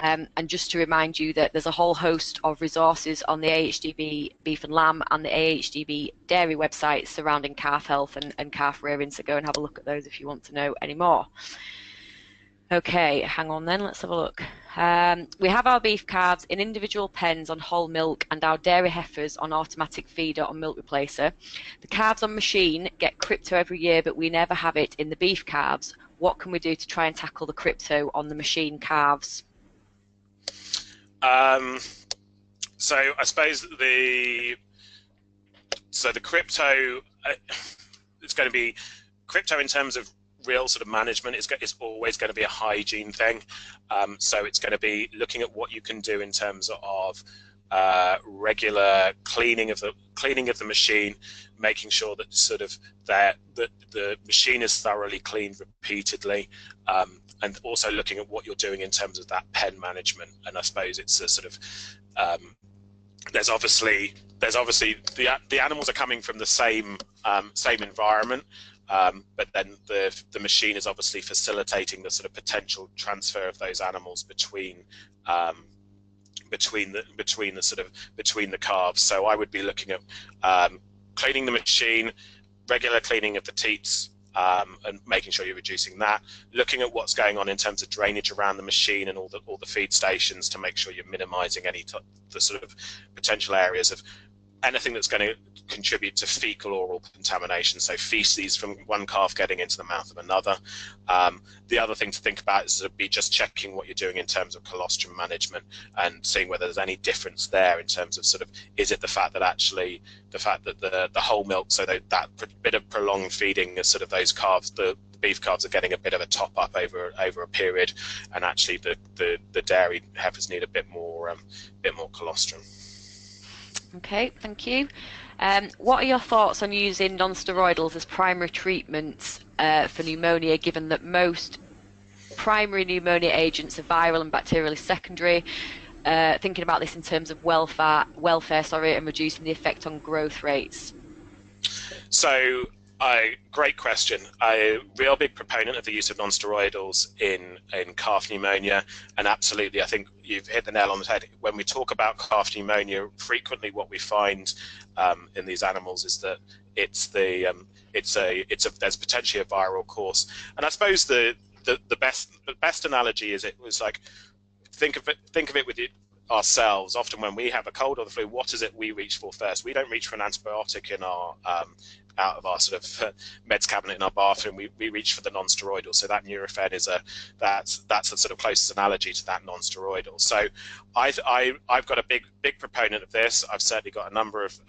And just to remind you that there's a whole host of resources on the AHDB Beef and Lamb and the AHDB Dairy websites surrounding calf health and calf rearing, so go and have a look at those if you want to know any more. Okay, hang on then, let's have a look. We have our beef calves in individual pens on whole milk and our dairy heifers on automatic feeder on milk replacer. The calves on machine get crypto every year, but we never have it in the beef calves. What can we do to try and tackle the crypto on the machine calves? So I suppose the crypto, it's going to be crypto in terms of real sort of management is always going to be a hygiene thing. So it's going to be looking at what you can do in terms of regular cleaning of the machine, making sure that sort of that the machine is thoroughly cleaned repeatedly, and also looking at what you're doing in terms of that pen management. And I suppose it's a sort of there's obviously the animals are coming from the same environment, but then the machine is obviously facilitating the sort of potential transfer of those animals between the calves. So I would be looking at cleaning the machine, regular cleaning of the teats, and making sure you're reducing that. Looking at what's going on in terms of drainage around the machine and all the feed stations to make sure you're minimising any the sort of potential areas of anything that's going to contribute to fecal oral contamination, so feces from one calf getting into the mouth of another. The other thing to think about is to be just checking what you're doing in terms of colostrum management and seeing whether there's any difference there in terms of sort of, is it the fact that the whole milk, so that bit of prolonged feeding is sort of those calves, the beef calves are getting a bit of a top up over a period, and actually the dairy heifers need a bit more colostrum. Okay, thank you. What are your thoughts on using non-steroidals as primary treatments for pneumonia, given that most primary pneumonia agents are viral and bacterial is secondary? Thinking about this in terms of welfare, and reducing the effect on growth rates. So, great question. A real big proponent of the use of non-steroidals in calf pneumonia, and absolutely, I think you've hit the nail on the head. When we talk about calf pneumonia, frequently what we find in these animals is that there's potentially a viral course. And I suppose the best analogy is, it was like, think of it with ourselves. Often when we have a cold or the flu, what is it we reach for first? We don't reach for an antibiotic in our out of our sort of meds cabinet in our bathroom. We reach for the non-steroidal. So that Nurofen is that's the sort of closest analogy to that non-steroidal. So I've got a big proponent of this. I've certainly got a number of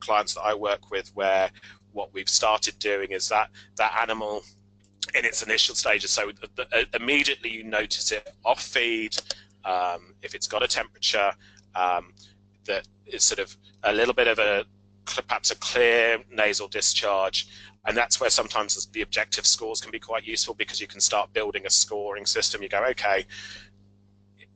clients that I work with where what we've started doing is that animal in its initial stages. So immediately you notice it off feed. If it's got a temperature that is sort of a little bit of perhaps a clear nasal discharge, and that's where sometimes the objective scores can be quite useful, because you can start building a scoring system. You go, okay,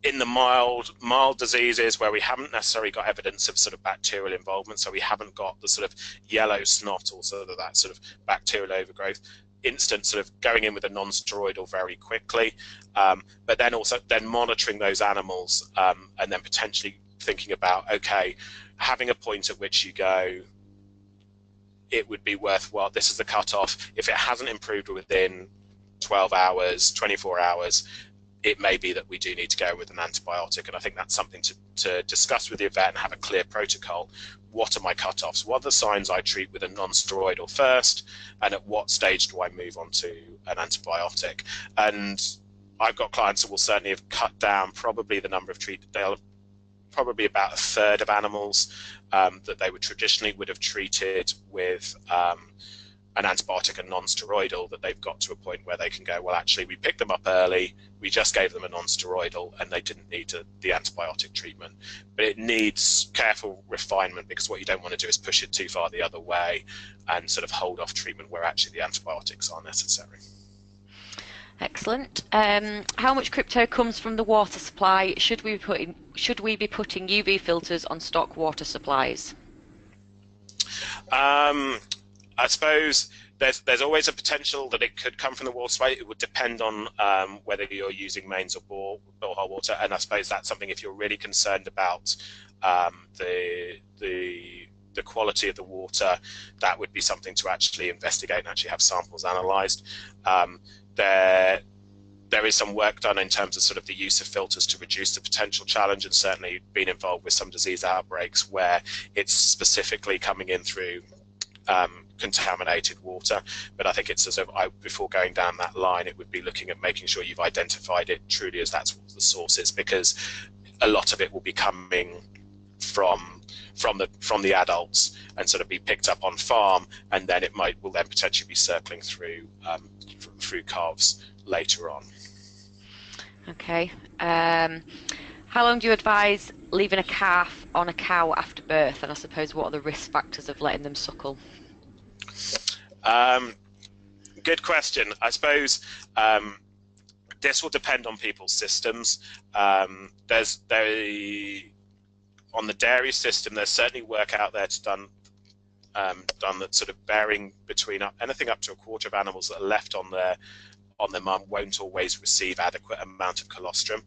in the mild diseases where we haven't necessarily got evidence of sort of bacterial involvement, so we haven't got the sort of yellow snot or sort of that sort of bacterial overgrowth, instant sort of going in with a non-steroidal very quickly, but then also monitoring those animals, and then potentially thinking about, okay, having a point at which you go, it would be worthwhile, this is the cutoff. If it hasn't improved within 12 hours, 24 hours, it may be that we do need to go with an antibiotic. And I think that's something to discuss with your vet and have a clear protocol. What are my cutoffs? What are the signs I treat with a non-steroidal first? And at what stage do I move on to an antibiotic? And I've got clients that will certainly have cut down probably the number of they'll probably about a third of animals that they would have treated with an antibiotic and non-steroidal, that they've got to a point where they can go, well, actually, we picked them up early, we just gave them a non-steroidal, and they didn't need the antibiotic treatment. But it needs careful refinement, because what you don't want to do is push it too far the other way and sort of hold off treatment where actually the antibiotics are necessary. Excellent. How much crypto comes from the water supply? Should we be putting UV filters on stock water supplies? I suppose there's always a potential that it could come from the water supply. It would depend on whether you're using mains or borehole water, and I suppose that's something, if you're really concerned about the quality of the water, that would be something to actually investigate and actually have samples analysed. There is some work done in terms of sort of the use of filters to reduce the potential challenge, and certainly been involved with some disease outbreaks where it's specifically coming in through contaminated water. But I think it's sort of, before going down that line, it would be looking at making sure you've identified it truly as that's what the source is, because a lot of it will be coming from the adults and sort of be picked up on farm, and then will then potentially be circling through through calves later on. Okay. How long do you advise leaving a calf on a cow after birth, and I suppose what are the risk factors of letting them suckle? Good question. I suppose this will depend on people's systems. On the dairy system, there's certainly work out there done that's sort of varying between anything up to a quarter of animals that are left on their mum won't always receive adequate amount of colostrum.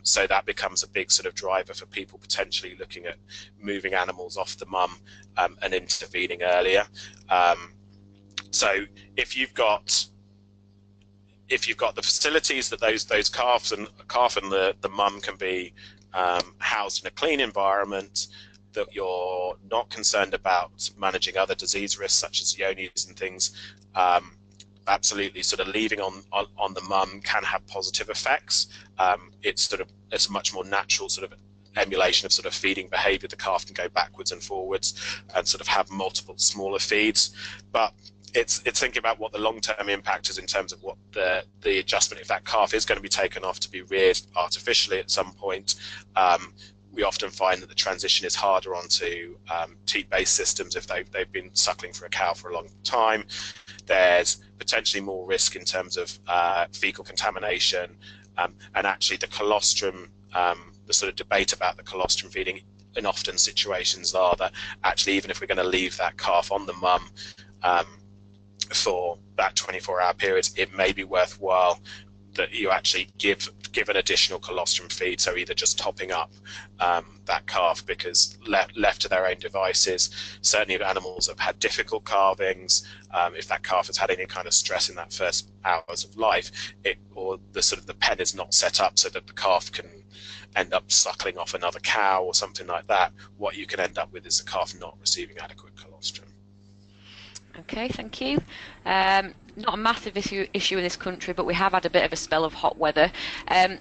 So that becomes a big sort of driver for people potentially looking at moving animals off the mum and intervening earlier. So if you've got the facilities that those calf and the mum can be housed in a clean environment, that you're not concerned about managing other disease risks such as yonies and things, absolutely sort of leaving on the mum can have positive effects. It's a much more natural sort of emulation of sort of feeding behavior. The calf can go backwards and forwards and sort of have multiple smaller feeds, but it's thinking about what the long-term impact is in terms of what the adjustment, if that calf is going to be taken off to be reared artificially at some point. We often find that the transition is harder onto teat-based systems if they've been suckling for a cow for a long time. There's potentially more risk in terms of fecal contamination, and actually the colostrum, the sort of debate about the colostrum feeding in often situations are that actually even if we're going to leave that calf on the mum for that 24-hour period, it may be worthwhile that you actually give an additional colostrum feed, so either just topping up that calf, because left to their own devices, certainly if animals have had difficult calvings, if that calf has had any kind of stress in that first hours of life, or the pen is not set up so that the calf can end up suckling off another cow or something like that, what you can end up with is the calf not receiving adequate colostrum. Okay, thank you. Not a massive issue in this country, but we have had a bit of a spell of hot weather.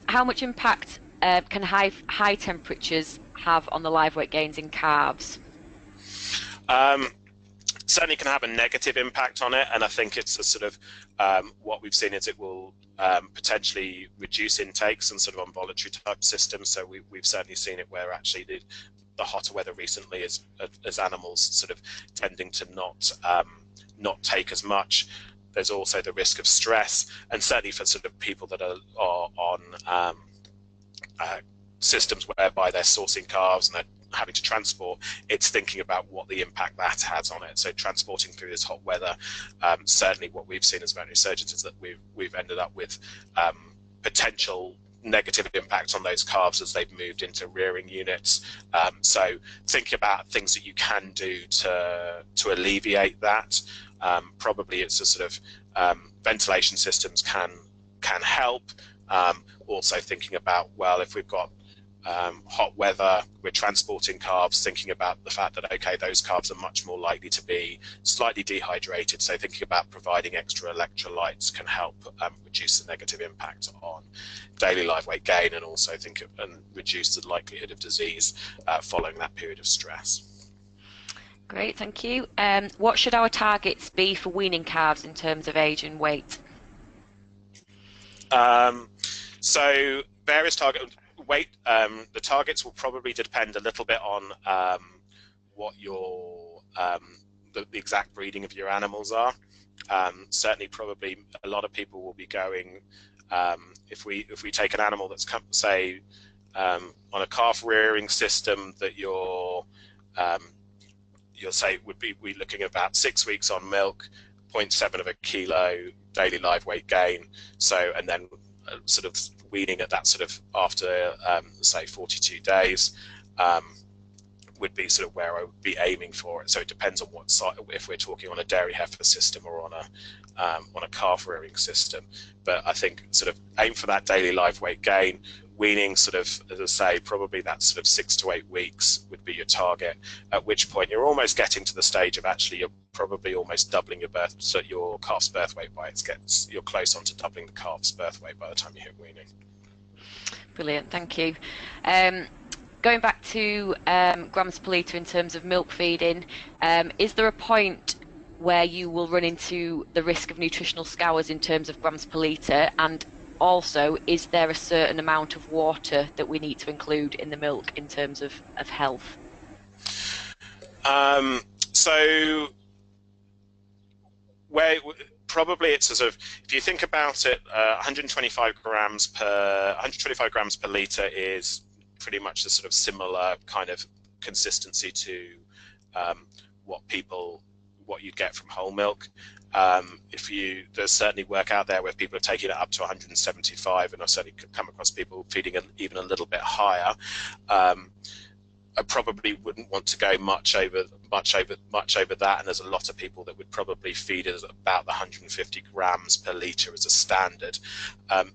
How much impact can high temperatures have on the live weight gains in calves? Certainly can have a negative impact on it, and I think it's a sort of what we've seen is it will potentially reduce intakes and sort of on voluntary type systems. So we've certainly seen it where actually the hotter weather recently as animals sort of tending to not take as much. There's also the risk of stress, and certainly for sort of people that are on systems whereby they're sourcing calves and they're having to transport, it's thinking about what the impact that has on it. So transporting through this hot weather, certainly what we've seen as veterinary surgeons is that we've ended up with potential negative impact on those calves as they've moved into rearing units. So think about things that you can do to alleviate that. Probably it's a sort of ventilation systems can help. Also thinking about, well, if we've got hot weather, we're transporting calves, thinking about the fact that, okay, those calves are much more likely to be slightly dehydrated. So thinking about providing extra electrolytes can help reduce the negative impact on daily live weight gain, and also and reduce the likelihood of disease following that period of stress. Great, thank you. What should our targets be for weaning calves in terms of age and weight? So various weight, the targets will probably depend a little bit on what your the exact breeding of your animals are. Certainly, probably a lot of people will be going, if we take an animal that's say on a calf rearing system that you'll say would be looking at about 6 weeks on milk, 0.7 of a kilo daily live weight gain. So, and then sort of weaning at that sort of after say 42 days would be sort of where I would be aiming for it. So it depends on what side, if we're talking on a dairy heifer system or on a calf rearing system. But I think sort of aim for that daily live weight gain. Weaning sort of, as I say, probably that sort of 6 to 8 weeks would be your target, at which point you're almost getting to the stage of actually you're probably almost doubling your calf's birth weight you're close on to doubling the calf's birth weight by the time you hit weaning. Brilliant, thank you. going back to grams per litre in terms of milk feeding, is there a point where you will run into the risk of nutritional scours in terms of grams per litre? And also, is there a certain amount of water that we need to include in the milk in terms of health? So where probably it's a sort of, if you think about it, 125 grams per litre is pretty much the sort of similar kind of consistency to what you get from whole milk. There's certainly work out there where people are taking it up to 175, and I've certainly come across people feeding even a little bit higher. I probably wouldn't want to go much over that, and there's a lot of people that would probably feed it about the 150 grams per litre as a standard.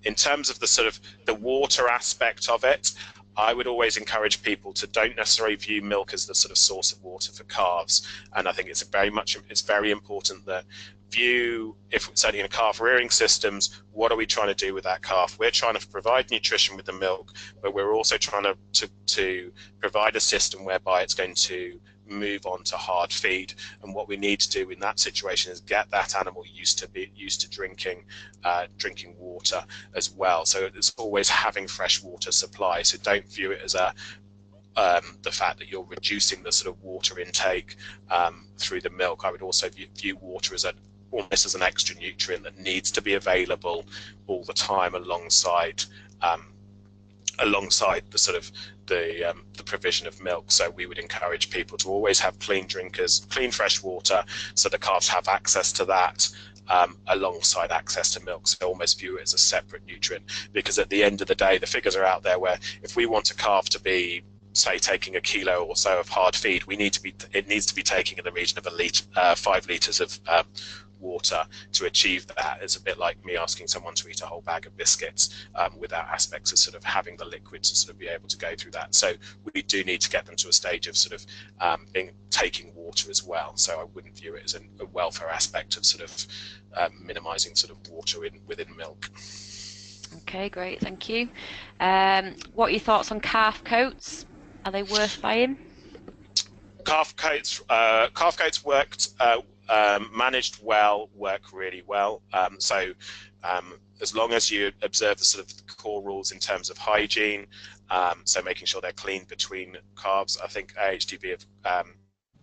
In terms of the sort of the water aspect of it, I would always encourage people to don't necessarily view milk as the sort of source of water for calves, and I think it's very important that if certainly in calf rearing systems, what are we trying to do with that calf? We're trying to provide nutrition with the milk, but we're also trying to provide a system whereby it's going to move on to hard feed. And what we need to do in that situation is get that animal used to drinking water as well. So it's always having fresh water supply. So don't view it as the fact that you're reducing the sort of water intake through the milk. I would also view water as almost as an extra nutrient that needs to be available all the time alongside the sort of the provision of milk. So we would encourage people to always have clean fresh water, so the calves have access to that alongside access to milk. So they almost view it as a separate nutrient, because at the end of the day, the figures are out there where if we want a calf to be, say, taking a kilo or so of hard feed, it needs to be taking in the region of 5 litres of water to achieve that. It's a bit like me asking someone to eat a whole bag of biscuits without aspects of sort of having the liquid to sort of be able to go through that. So we do need to get them to a stage of sort of taking water as well. So I wouldn't view it as a welfare aspect of sort of minimising sort of water within milk. Okay, great, thank you. What are your thoughts on calf coats? Are they worth buying? Calf coats worked. Managed well, work really well. So as long as you observe the sort of core rules in terms of hygiene, so making sure they're clean between calves. I think AHDB have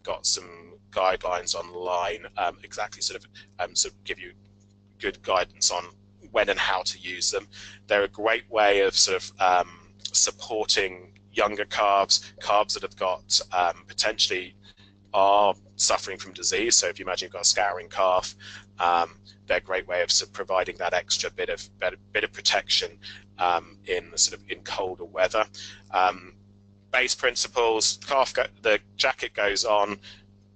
got some guidelines online, exactly sort of give you good guidance on when and how to use them. They're a great way of sort of supporting younger calves that have got potentially are suffering from disease. So if you imagine you've got a scouring calf, they're a great way of sort of providing that extra bit of protection in colder weather. Base principles: the jacket goes on,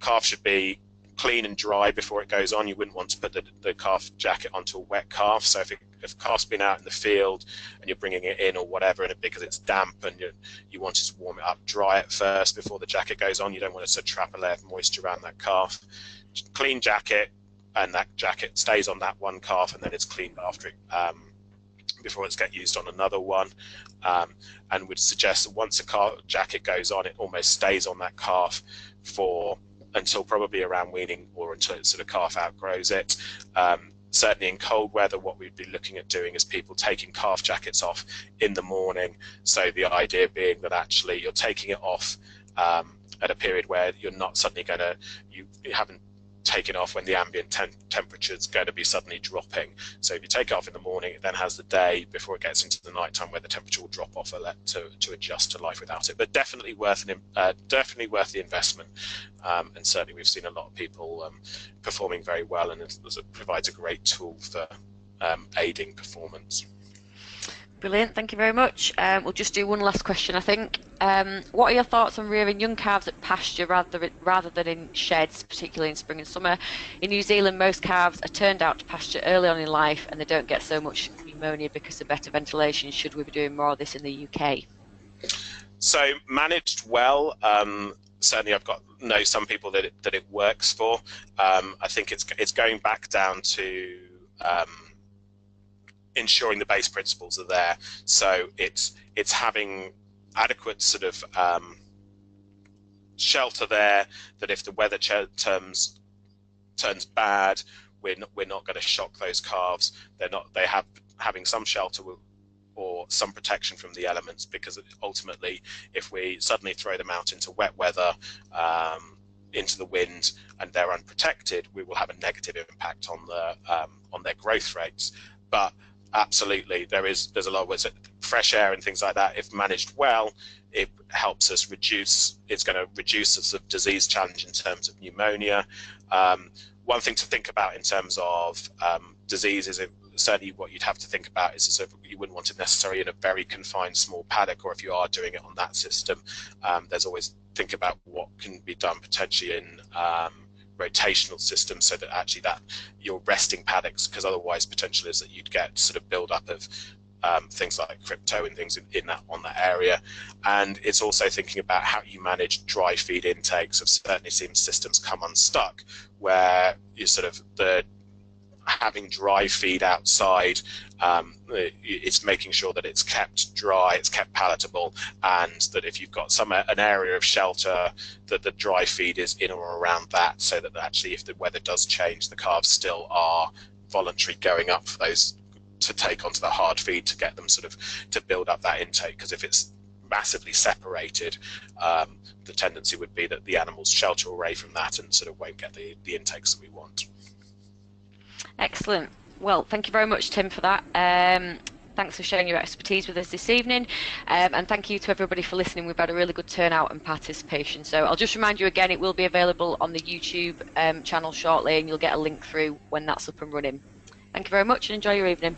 calf should be clean and dry before it goes on. You wouldn't want to put the calf jacket onto a wet calf. So if calf's been out in the field and you're bringing it in or whatever, and because it's damp and you want to warm it up, dry it first before the jacket goes on. You don't want to trap a layer of moisture around that calf. Clean jacket, and that jacket stays on that one calf, and then it's cleaned after it before it's get used on another one. And would suggest that once a calf jacket goes on, it almost stays on that calf until probably around weaning, or until the sort of calf outgrows it. Certainly in cold weather, what we'd be looking at doing is people taking calf jackets off in the morning. So the idea being that actually you're taking it off at a period where you're not suddenly you haven't taken off when the ambient temperature is going to be suddenly dropping. So if you take it off in the morning, it then has the day before it gets into the night time where the temperature will drop off to adjust to life without it. But definitely worth the investment. And certainly we've seen a lot of people performing very well, and it provides a great tool for aiding performance. Brilliant, thank you very much. We'll just do one last question, I think. What are your thoughts on rearing young calves at pasture rather than in sheds, particularly in spring and summer? In New Zealand, most calves are turned out to pasture early on in life, and they don't get so much pneumonia because of better ventilation. Should we be doing more of this in the UK? So managed well. Certainly, I've know some people that it works for. I think it's going back down to ensuring the base principles are there. So it's having adequate sort of shelter there, that if the weather turns bad, we're not going to shock those calves. Having some shelter or some protection from the elements, because ultimately if we suddenly throw them out into wet weather, into the wind, and they're unprotected, we will have a negative impact on their growth rates. But absolutely, there's a lot with fresh air and things like that. If managed well, it helps us reduce. It's going to reduce the sort of disease challenge in terms of pneumonia. One thing to think about in terms of disease is certainly what you'd have to think about is sort of, you wouldn't want it necessarily in a very confined small paddock, or if you are doing it on that system, there's always think about what can be done potentially in rotational systems, so that actually that you're resting paddocks, because otherwise potential is that you'd get sort of build up of things like crypto and things in that on that area. And it's also thinking about how you manage dry feed intakes. I've certainly seen systems come unstuck where you sort of having dry feed outside, it's making sure that it's kept dry, it's kept palatable, and that if you've got an area of shelter, that the dry feed is in or around that, so that actually if the weather does change, the calves still are voluntary going up for those to take onto the hard feed to get them sort of to build up that intake. Because if it's massively separated, the tendency would be that the animals shelter away from that and sort of won't get the intakes that we want. Excellent. Well, thank you very much, Tim, for that. Thanks for sharing your expertise with us this evening, and thank you to everybody for listening. We've had a really good turnout and participation. So I'll just remind you again, it will be available on the YouTube channel shortly, and you'll get a link through when that's up and running. Thank you very much, and enjoy your evening.